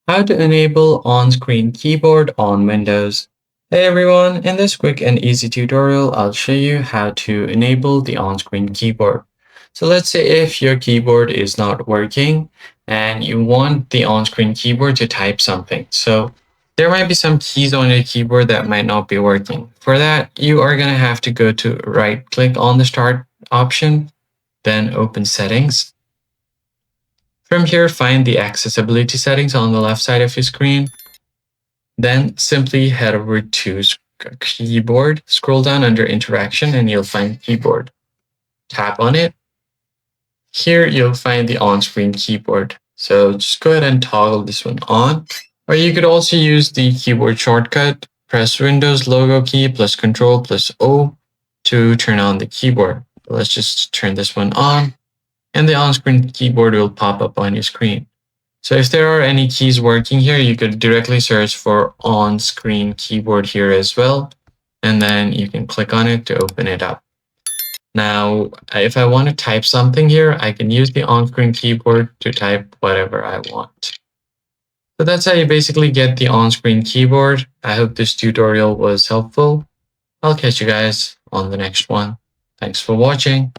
How to enable on-screen keyboard on Windows. Hey everyone, in this quick and easy tutorial, I'll show you how to enable the on-screen keyboard. So let's say if your keyboard is not working and you want the on-screen keyboard to type something. So there might be some keys on your keyboard that might not be working. For that, you are going to have to go to right-click on the Start option, then open Settings. From here, find the accessibility settings on the left side of your screen. Then simply head over to keyboard, scroll down under interaction, and you'll find keyboard. Tap on it. Here you'll find the on-screen keyboard. So just go ahead and toggle this one on. Or you could also use the keyboard shortcut. Press Windows logo key plus Control plus O to turn on the keyboard. Let's just turn this one on, and the on-screen keyboard will pop up on your screen. So if there are any keys working here, you could directly search for on-screen keyboard here as well, and then you can click on it to open it up. Now, if I want to type something here, I can use the on-screen keyboard to type whatever I want. So that's how you basically get the on-screen keyboard. I hope this tutorial was helpful. I'll catch you guys on the next one. Thanks for watching.